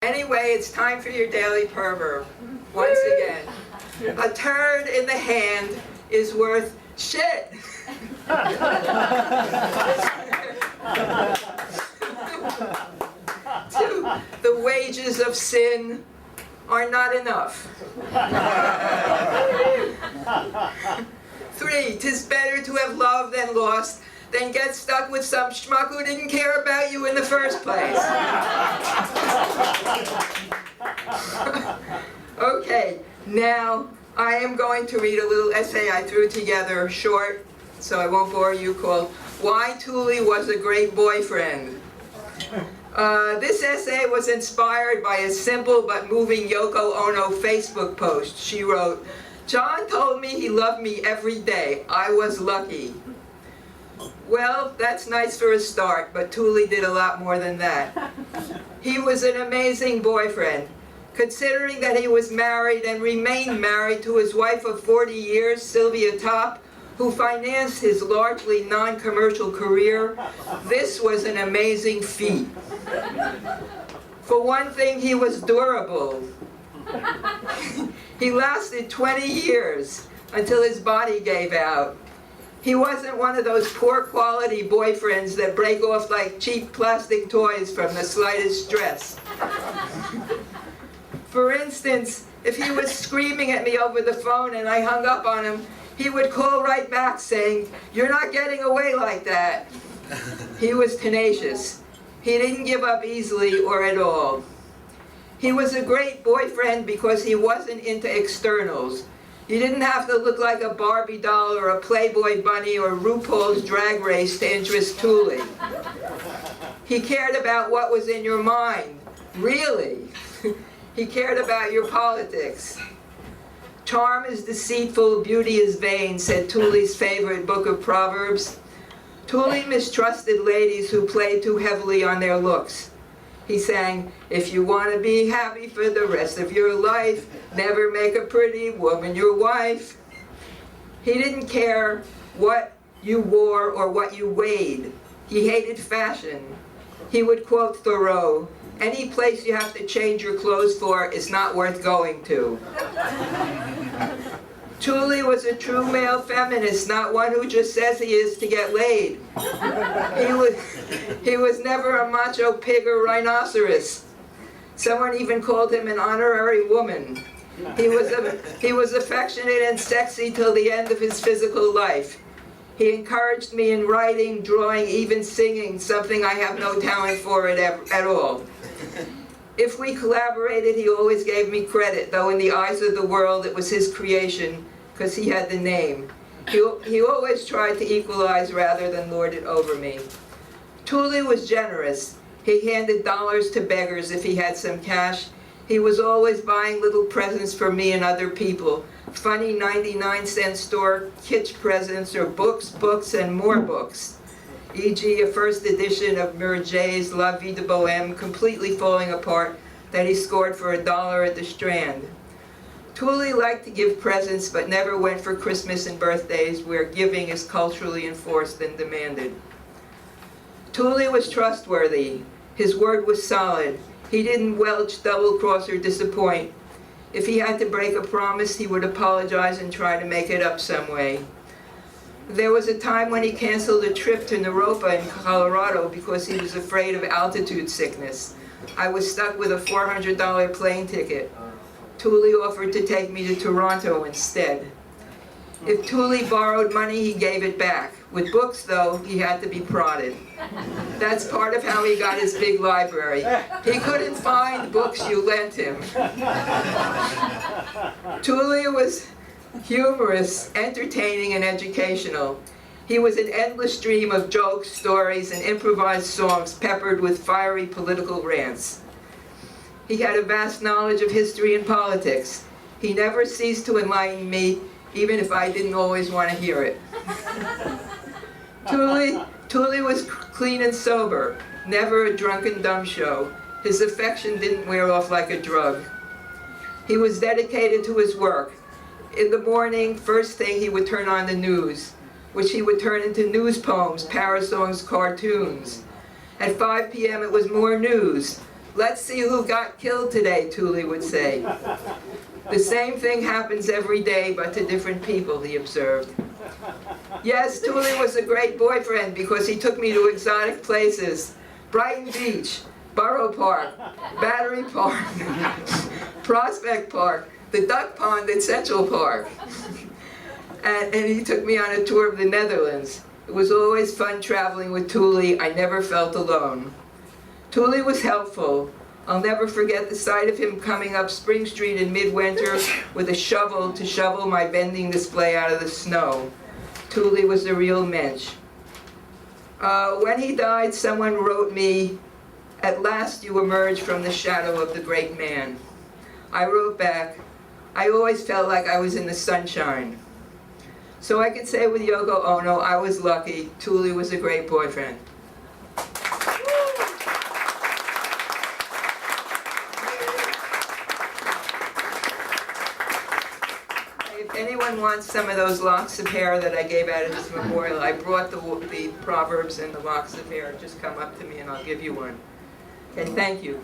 Anyway, it's time for your daily perverb. Once again, a turd in the hand is worth shit. Two, the wages of sin are not enough. Three, 'tis better to have loved and lost than get stuck with some schmuck who didn't care about you in the first place. Okay, now I am going to read a little essay I threw together, short, so I won't bore you, called Why Tuli Was a Great Boyfriend. This essay was inspired by a simple but moving Yoko Ono Facebook post. She wrote, "John told me he loved me every day. I was lucky." Well, that's nice for a start, but Tuli did a lot more than that. He was an amazing boyfriend. Considering that he was married and remained married to his wife of 40 years, Sylvia Top, who financed his largely non-commercial career, this was an amazing feat. For one thing, he was durable. He lasted 20 years until his body gave out. He wasn't one of those poor quality boyfriends that break off like cheap plastic toys from the slightest stress. For instance, if he was screaming at me over the phone and I hung up on him, he would call right back saying, "You're not getting away like that." He was tenacious. He didn't give up easily or at all. He was a great boyfriend because he wasn't into externals. You didn't have to look like a Barbie doll or a Playboy bunny or RuPaul's Drag Race to interest Tuli. He cared about what was in your mind, really. He cared about your politics. Charm is deceitful, beauty is vain, said Tuli's favorite book of Proverbs. Tuli mistrusted ladies who played too heavily on their looks. He sang, "If you want to be happy for the rest of your life, never make a pretty woman your wife." He didn't care what you wore or what you weighed. He hated fashion. He would quote Thoreau, "Any place you have to change your clothes for is not worth going to." Tuli was a true male feminist, not one who just says he is to get laid. He was never a macho pig or rhinoceros. Someone even called him an honorary woman. He was affectionate and sexy till the end of his physical life. He encouraged me in writing, drawing, even singing, something I have no talent for at all. If we collaborated, he always gave me credit, though in the eyes of the world it was his creation, because he had the name. He always tried to equalize rather than lord it over me. Tuli was generous. He handed dollars to beggars if he had some cash. He was always buying little presents for me and other people. Funny 99-cent store kitsch presents or books, and more books. E.g. a first edition of Murger's La Vie de Bohème, completely falling apart, that he scored for $1 at the Strand. Tuli liked to give presents, but never went for Christmas and birthdays, where giving is culturally enforced and demanded. Tuli was trustworthy. His word was solid. He didn't welch, double-cross, or disappoint. If he had to break a promise, he would apologize and try to make it up some way. There was a time when he canceled a trip to Naropa in Colorado because he was afraid of altitude sickness. I was stuck with a $400 plane ticket. Tuli offered to take me to Toronto instead. If Tuli borrowed money, he gave it back. With books, though, he had to be prodded. That's part of how he got his big library. He couldn't find books you lent him. Tuli was humorous, entertaining, and educational. He was an endless stream of jokes, stories, and improvised songs peppered with fiery political rants. He had a vast knowledge of history and politics. He never ceased to enlighten me, even if I didn't always want to hear it. Tuli was clean and sober, never a drunken dumb show. His affection didn't wear off like a drug. He was dedicated to his work. In the morning, first thing, he would turn on the news, which he would turn into news poems, parasongs, cartoons. At 5 p.m. it was more news, Let's see who got killed today, Tuli would say. The same thing happens every day, but to different people, he observed. Yes, Tuli was a great boyfriend because he took me to exotic places. Brighton Beach, Borough Park, Battery Park, Prospect Park, the Duck Pond at Central Park. And he took me on a tour of the Netherlands. It was always fun traveling with Tuli. I never felt alone. Tuli was helpful. I'll never forget the sight of him coming up Spring Street in midwinter with a shovel to shovel my vending display out of the snow. Tuli was a real mensch. When he died, someone wrote me, "At last you emerged from the shadow of the great man." I wrote back, "I always felt like I was in the sunshine." So I could say with Yoko Ono, I was lucky. Tuli was a great boyfriend. If anyone wants some of those locks of hair that I gave out at this memorial, I brought the proverbs and the locks of hair. Just come up to me and I'll give you one. And thank you.